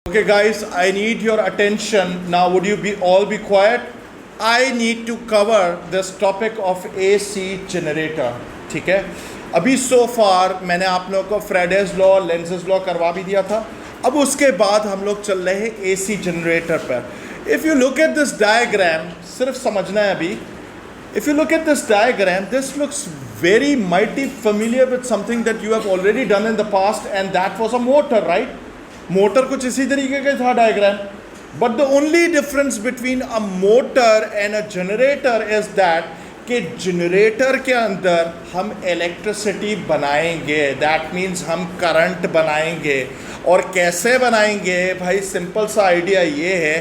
Okay, guys, I need your attention. Now, would you be all be quiet? I need to cover this topic of AC generator. ठीक है, अभी so far मैंने आप लोगों को Fridays law, Lenz's law करवा भी दिया था. अब उसके बाद हम लोग चल रहे हैं AC जनरेटर पर. If you look at this diagram, सिर्फ समझना है अभी. If you look at this diagram, this looks very mighty familiar with something that you have already done in the past, and that was a motor, right? Motor कुछ इसी तरीके का था diagram. But the only difference between a motor and a generator is that कि generator के अंदर हम electricity बनाएंगे. दैट मीन्स हम करंट बनाएंगे. और कैसे बनाएंगे भाई? सिंपल सा आइडिया ये है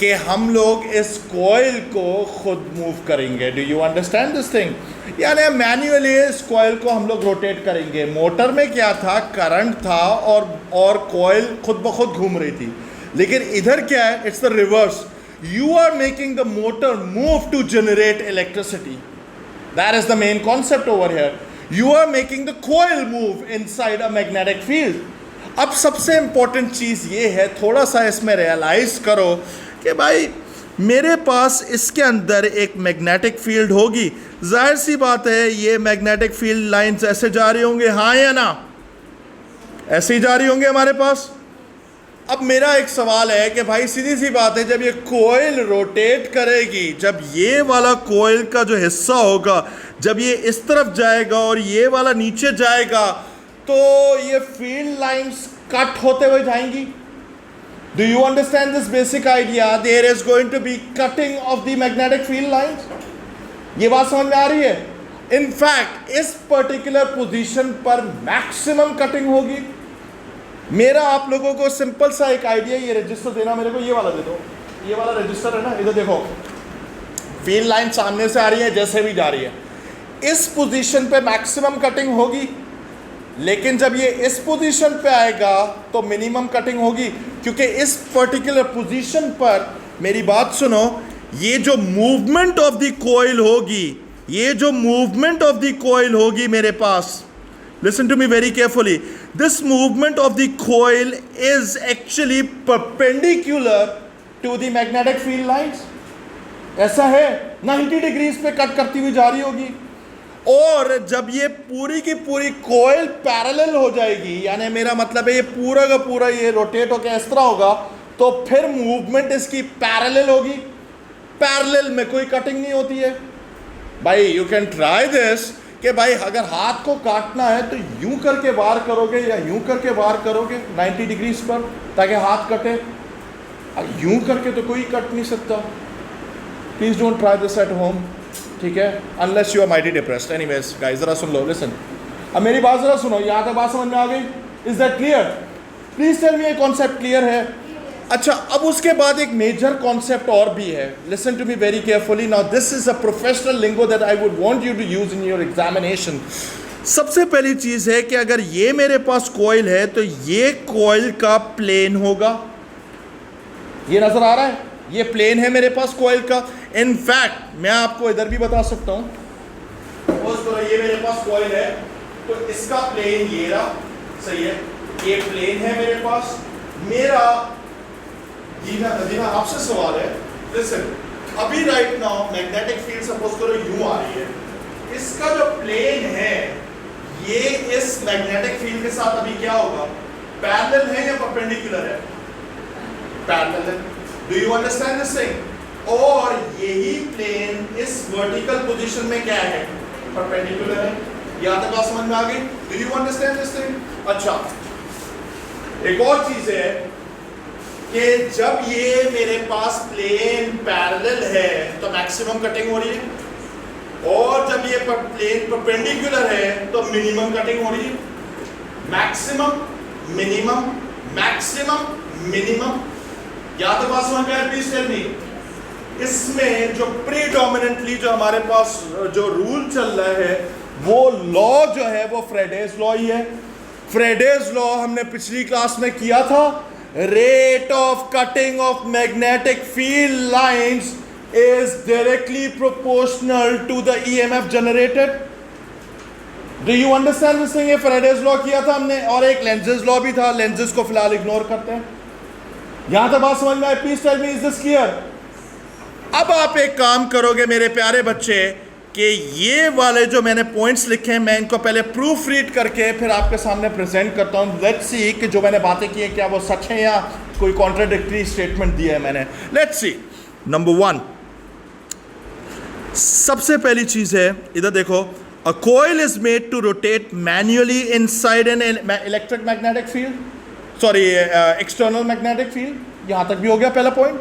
कि हम लोग इस कॉइल को खुद मूव करेंगे. Do you understand this thing? यानी मैन्युअली इस कॉइल को हम लोग रोटेट करेंगे. मोटर में क्या था? करंट था और कॉइल खुद ब खुद घूम रही थी. लेकिन इधर क्या है? It's the reverse. You are making the motor move to generate electricity. That is the main concept over here. You are making the coil move inside a magnetic field. अब सबसे इंपॉर्टेंट चीज़ ये है, थोड़ा सा इसमें रियलाइज करो कि भाई मेरे पास इसके अंदर एक मैग्नेटिक फील्ड होगी. जाहिर सी बात है ये मैग्नेटिक फील्ड लाइंस ऐसे जा रही होंगे, हाँ या ना? ऐसे ही जा रही होंगे हमारे पास. अब मेरा एक सवाल है कि भाई सीधी सी बात है, जब ये कोयल रोटेट करेगी, जब ये वाला कोयल का जो हिस्सा होगा, जब ये इस तरफ जाएगा और ये वाला नीचे जाएगा, तो ये फील्ड लाइंस कट होते हुए जाएंगी. Do you understand this basic idea? There is going to be cutting of the magnetic field lines. ये बात समझ में आ रही है? In fact, इस पर्टिकुलर पोजीशन पर मैक्सिमम कटिंग होगी. मेरा आप लोगों को सिंपल सा एक आइडिया, ये रजिस्टर देना मेरे को, ये वाला दे दो. ये वाला रजिस्टर है ना, इधर देखो, फील्ड लाइन सामने से आ रही है, जैसे भी जा रही है. इस पोजीशन पे मैक्सिमम कटिंग होगी. लेकिन जब ये इस पोजीशन पे आएगा तो मिनिमम कटिंग होगी, क्योंकि इस पर्टिकुलर पोजीशन पर, मेरी बात सुनो, ये जो मूवमेंट ऑफ द कॉइल होगी, ये जो मूवमेंट ऑफ द कॉइल होगी मेरे पास, listen to me very carefully, this movement of the coil is actually perpendicular to the magnetic field lines. ऐसा है, 90 डिग्रीज पे कट करती हुई जा रही होगी. और जब ये पूरी की पूरी कॉइल पैरेलल हो जाएगी, यानी मेरा मतलब है ये पूरा का पूरा ये रोटेट होकर इस तरह होगा, तो फिर मूवमेंट इसकी पैरेलल होगी. पैरेलल में कोई कटिंग नहीं होती है भाई. यू कैन ट्राई दिस कि भाई अगर हाथ को काटना है तो यूं करके वार करोगे या यूं करके वार करोगे 90 डिग्रीज पर, ताकि हाथ कटे. यूं करके तो कोई कट नहीं सकता. Please don't try this at home, ठीक है? Unless you are mighty depressed. Anyways guys, जरा सुन लो, लिसन. अब मेरी बात जरा सुनो, यहाँ तक बात समझ में आ गई? Is that clear? Please tell me, ये कॉन्सेप्ट क्लियर है? अच्छा, अब उसके बाद एक मेजर कॉन्सेप्ट और भी है. Listen to me very carefully. Now this is a professional lingo that I would want you to use in your examination. सबसे पहली चीज है कि अगर ये मेरे पास कॉइल है तो ये कॉइल का प्लेन होगा. ये नजर आ रहा है? ये प्लेन है मेरे पास कॉइल का. इनफैक्ट मैं आपको इधर भी बता सकता हूं. ये मेरे पास कॉइल है तो इसका प्लेन ये रहा, सही है? ये प्लेन है मेरे पास. मेरा दीना आपसे सवाल है, लिसन. अभी right now magnetic field suppose करो यूं आ रही है. इसका जो प्लेन है ये इस मैग्नेटिक फील्ड के साथ अभी क्या होगा? पैरेलल है या परपेंडिकुलर है? पैरेलल है. Do you understand this thing? और यही प्लेन इस वर्टिकल पोजीशन में क्या है? परपेंडिकुलर है. यहां तक बात समझ में आ गई? Do you understand this thing? अच्छा, एक और चीज है कि जब ये मेरे पास प्लेन पैरेलल है तो मैक्सिमम कटिंग हो रही है, और जब ये प्लेन परपेंडिकुलर है तो मिनिमम कटिंग हो रही है. Maximum, minimum, maximum, minimum. या तो बात समझ में आया? Please tell me. इसमें जो प्रीडोमिनेंटली जो हमारे पास जो रूल चल रहा है, वो लॉ जो है वो फ्राइडेज लॉ ही है. फ्राइडेज लॉ हमने पिछली क्लास में किया था. Rate of cutting of magnetic field lines is directly proportional to the EMF generated. Do you understand this thing? ये फ्राइडेज लॉ किया था हमने, और एक लेंजेस लॉ भी था. लेंजेस को फिलहाल इग्नोर करते हैं. यहां तक बात समझ में आए? Please tell me, is this clear? अब आप एक काम करोगे मेरे प्यारे बच्चे कि ये वाले जो मैंने पॉइंट्स लिखे हैं मैं इनको पहले प्रूफ रीड करके फिर आपके सामने प्रेजेंट करता हूं। लेट्स सी कि जो मैंने बातें की हैं क्या वो सच है या कोई कॉन्ट्राडिक्टरी स्टेटमेंट दिया है मैंने। Let's see. नंबर 1, सबसे पहली चीज है, इधर देखो, a coil is made to rotate manually inside an electric magnetic field, sorry external magnetic field. यहां तक भी हो गया पहला पॉइंट।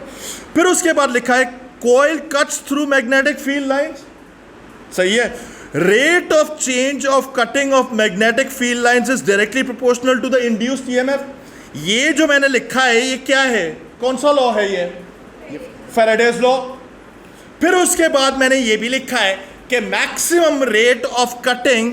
फिर उसके बाद लिखा है coil cuts through magnetic field lines, सही है। Rate of change of cutting of magnetic field lines is directly proportional to the induced EMF. ये जो मैंने लिखा है ये क्या है, कौन सा लॉ है ये फैराडेज लॉ। फिर उसके बाद मैंने ये भी लिखा है कि maximum rate of cutting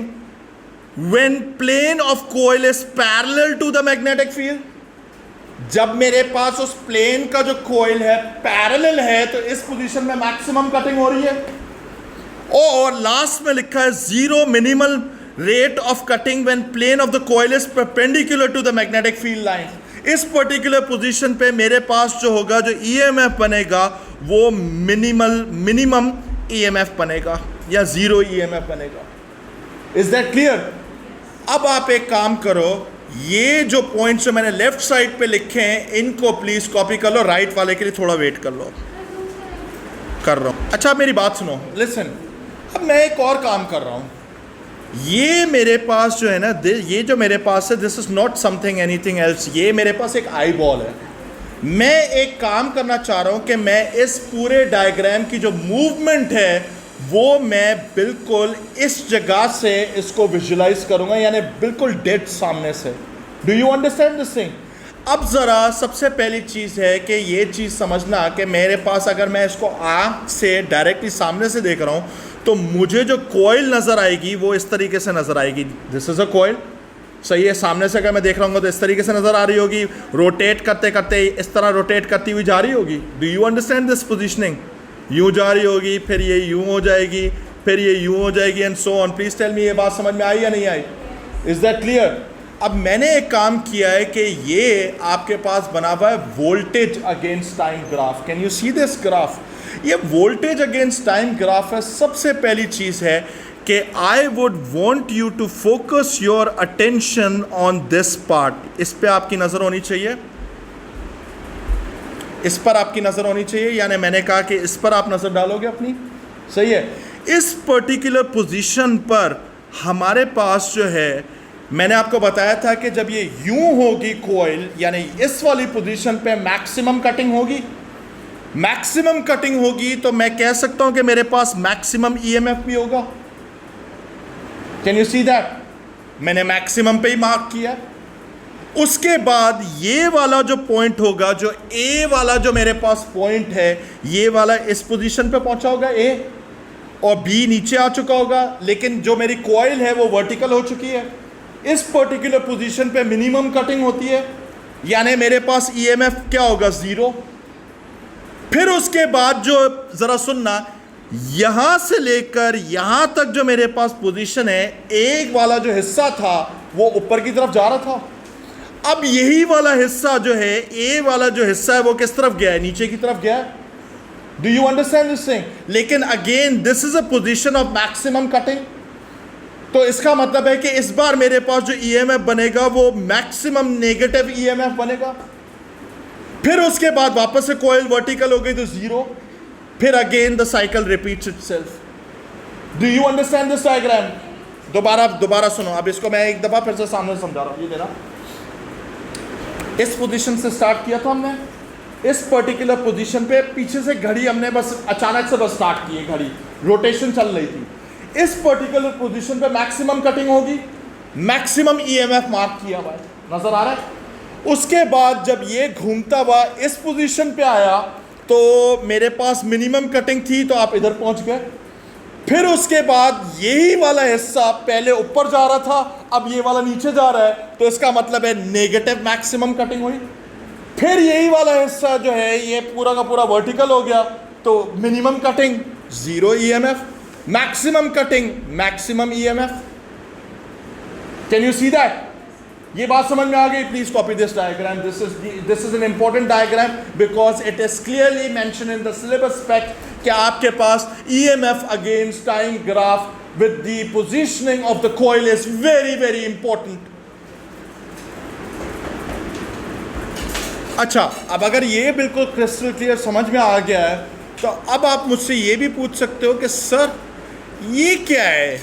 when plane of coil is parallel to the magnetic field. जब मेरे पास उस प्लेन का जो कॉइल है पैरेलल है तो इस पोजीशन में मैक्सिमम कटिंग हो रही है। और लास्ट में लिखा है zero minimal rate of cutting when plane of the coil is perpendicular to the magnetic field line. इस पर्टिकुलर पोजीशन पे मेरे पास जो होगा, जो ईएमएफ बनेगा वो मिनिमम ईएमएफ बनेगा या जीरो ईएमएफ बनेगा। Is that clear? अब आप एक काम करो, ये जो पॉइंट्स जो मैंने लेफ्ट साइड पे लिखे हैं इनको प्लीज कॉपी कर लो, राइट वाले के लिए थोड़ा वेट कर लो। कर रहा हूं। अच्छा मेरी बात सुनो, लिसन। अब मैं एक और काम कर रहा हूं। ये मेरे पास जो है ना, ये जो मेरे पास है, this is not something anything else. ये मेरे पास एक आई बॉल है। मैं एक काम करना चाह रहा हूं कि मैं इस पूरे डायग्राम की जो मूवमेंट है वो मैं बिल्कुल इस जगह से इसको विजुलाइज करूंगा, यानी बिल्कुल डेड सामने से। Do you understand this thing? अब ज़रा सबसे पहली चीज़ है कि ये चीज़ समझना कि मेरे पास अगर मैं इसको आँख से डायरेक्टली सामने से देख रहा हूँ तो मुझे जो कॉइल नज़र आएगी वो इस तरीके से नज़र आएगी। दिस इज़ अ कॉइल, सही है। सामने से अगर मैं देख रहा हूँ तो इस तरीके से नज़र आ रही होगी, रोटेट करते करते इस तरह रोटेट करती हुई जा रही होगी। Do you understand this positioning? यूँ जा रही होगी, फिर ये यूँ हो जाएगी, फिर ये यूँ हो जाएगी and so on. Please tell me, ये बात समझ में आई या नहीं आई? Is that clear? अब मैंने एक काम किया है कि ये आपके पास बना हुआ है voltage against time graph. Can you see this graph? ये वोल्टेज अगेंस्ट टाइम ग्राफ है। सबसे पहली चीज़ है कि I would want you to focus your attention on this part. इस पर आपकी नज़र होनी चाहिए, इस पर आपकी नज़र होनी चाहिए, यानी मैंने कहा कि इस पर आप नज़र डालोगे अपनी, सही है। इस पर्टिकुलर पोजीशन पर हमारे पास जो है, मैंने आपको बताया था कि जब ये यूं होगी कॉइल, यानी इस वाली पोजीशन पे मैक्सिमम कटिंग होगी। मैक्सिमम कटिंग होगी तो मैं कह सकता हूं कि मेरे पास मैक्सिमम ईएमएफ भी होगा। Can you see that? मैंने मैक्सिमम पे ही मार्क किया। उसके बाद ये वाला जो पॉइंट होगा, जो ए वाला जो मेरे पास पॉइंट है, ये वाला इस पोजीशन पे पहुंचा होगा ए, और बी नीचे आ चुका होगा, लेकिन जो मेरी कॉइल है वो वर्टिकल हो चुकी है। इस पर्टिकुलर पोजीशन पे मिनिमम कटिंग होती है, यानी मेरे पास ईएमएफ क्या होगा, जीरो। फिर उसके बाद जो, जरा सुनना, यहां से लेकर यहां तक जो मेरे पास पोजीशन है, एक वाला जो हिस्सा था वो ऊपर की तरफ जा रहा था। अब यही वाला हिस्सा जो है, ए वाला जो हिस्सा है, वो किस तरफ गया है, नीचे की तरफ गया है। Do you understand this thing? लेकिन again this is a position of maximum cutting. तो इसका मतलब है कि इस बार मेरे पास जो ईएमएफ बनेगा वो मैक्सिमम नेगेटिव ईएमएफ बनेगा। फिर उसके बाद वापस से कॉइल वर्टिकल हो गई तो जीरो। फिर again the cycle repeats itself. Do you understand this diagram? दोबारा सुनो। अब इसको मैं एक दफा फिर से सामने समझा रहा हूं। ये देना, इस पोजीशन से स्टार्ट किया था हमने, इस पर्टिकुलर पोजीशन पे पीछे से घड़ी हमने बस अचानक से बस स्टार्ट की है, घड़ी रोटेशन चल रही थी। इस पर्टिकुलर पोजीशन पे मैक्सिमम कटिंग होगी, मैक्सिमम ईएमएफ मार्क किया हुआ है, नजर आ रहा है। उसके बाद जब ये घूमता हुआ इस पोजीशन पे आया तो मेरे पास मिनिमम कटिंग थी, तो आप इधर पहुंच गए। फिर उसके बाद यही वाला हिस्सा पहले ऊपर जा रहा था, अब ये वाला नीचे जा रहा है, तो इसका मतलब है नेगेटिव मैक्सिमम कटिंग हुई। फिर यही वाला हिस्सा जो है ये पूरा का पूरा वर्टिकल हो गया, तो minimum cutting zero EMF, maximum cutting maximum EMF. Can you see that? ये बात समझ में आ गई? Please copy this diagram. This is an important diagram because it is clearly mention in the syllabus spec कि आपके पास EMF against time graph with the positioning of the coil is very very important. अच्छा, अब अगर ये बिल्कुल crystal clear समझ में आ गया है तो अब आप मुझसे ये भी पूछ सकते हो कि सर ये क्या है.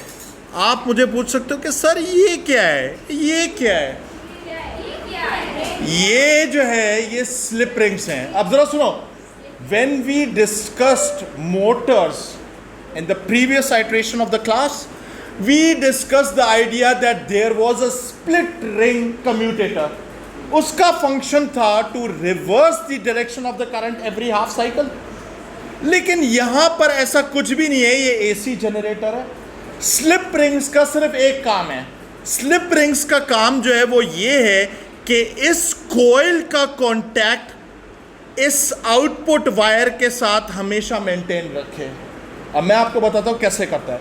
आप मुझे पूछ सकते हो कि सर ये क्या है, ये क्या है. ये जो है ये स्लिप रिंग्स हैं. अब जरा सुनो, when we discussed motors in the previous iteration of the class, we discussed the idea that there was a split ring commutator. उसका function था to reverse the direction of the current every half cycle. लेकिन यहाँ पर ऐसा कुछ भी नहीं है, ये AC जनरेटर है. स्लिप रिंग्स का सिर्फ एक काम है. स्लिप रिंग्स का काम जो है वो ये है कि इस कोयल का कॉन्टैक्ट इस आउटपुट वायर के साथ हमेशा मेंटेन रखे. अब मैं आपको बताता हूँ कैसे करता है.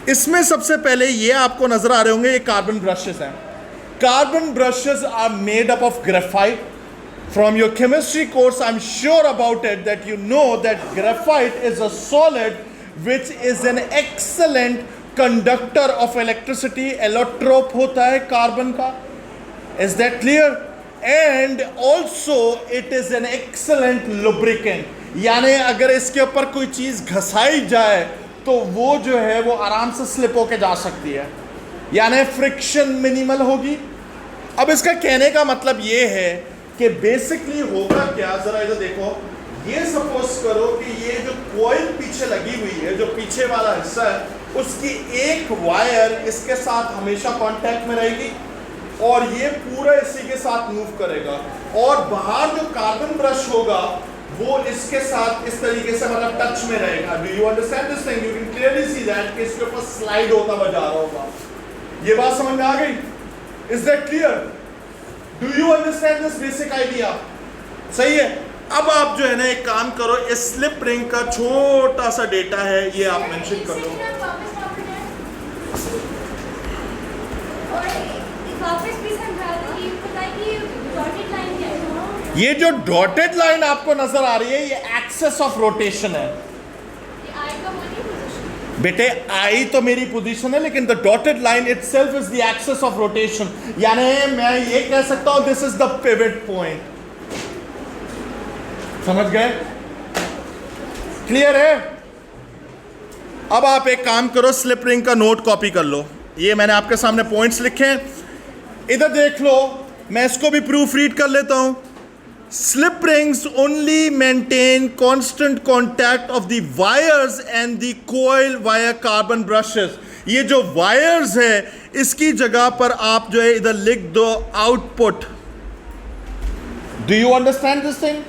इसमें सबसे पहले ये आपको नजर आ रहे होंगे, ये कार्बन ब्रशेस हैं. Carbon brushes are made up of graphite. From your chemistry course I am sure about it that you know that graphite is a solid which is an excellent conductor of electricity. Allotrope होता है carbon का. Is that clear? And also it is an excellent lubricant. यानी अगर इसके ऊपर कोई चीज़ घसाई जाए तो वो जो है वो आराम से स्लिप होके जा सकती है, यानी फ्रिक्शन मिनिमल होगी. अब इसका कहने का मतलब ये है कि बेसिकली होगा क्या, ज़रा इधर देखो. ये सपोज करो कि ये जो कॉइल पीछे लगी हुई है, जो पीछे वाला हिस्सा है, उसकी एक वायर इसके साथ हमेशा कांटेक्ट में रहेगी और ये पूरा इसी के साथ मूव करेगा. और बाहर जो कार्बन ब्रश होगा वो इसके साथ इस तरीके से मतलब टच में रहेगा. Do you understand this thing? You can clearly see that कि इसके ऊपर स्लाइड होता हुआ जा रहा होगा. ये बात समझ में आ गई? Is that clear? Do you understand this basic idea? सही है. अब आप जो है ना एक काम करो, इस स्लिप रिंग का छोटा सा डेटा है, ये आप मेंशन कर दो. ये जो डॉटेड लाइन आपको नजर आ रही है ये एक्सेस ऑफ रोटेशन है. बेटे आई तो मेरी पोजीशन है, लेकिन the dotted line itself is the axis of rotation. यानी मैं ये कह सकता हूं this is the pivot point. समझ गए? क्लियर है? अब आप एक काम करो, स्लिप रिंग का नोट कॉपी कर लो. ये मैंने आपके सामने पॉइंट्स लिखे हैं, इधर देख लो. मैं इसको भी प्रूफ रीड कर लेता हूं. Slip rings only maintain constant contact of the wires and the coil via carbon brushes. ये जो wires है इसकी जगह पर आप जो है इधर लिख दो output. Do you understand this thing?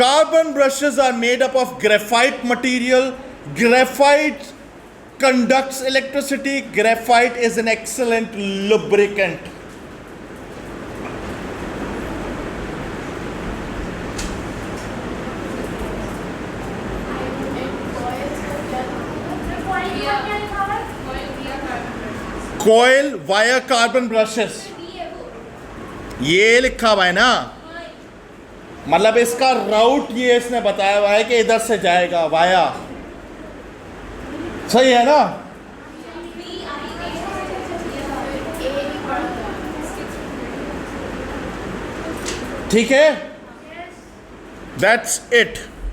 Carbon brushes are made up of graphite material. Graphite conducts electricity. Graphite is an excellent lubricant. Coil via carbon brushes, ये लिखा हुआ है ना. मतलब इसका राउट ये इसने बताया हुआ है कि इधर से जाएगा वाया. सही है ना? ठीक है, दैट्स इट.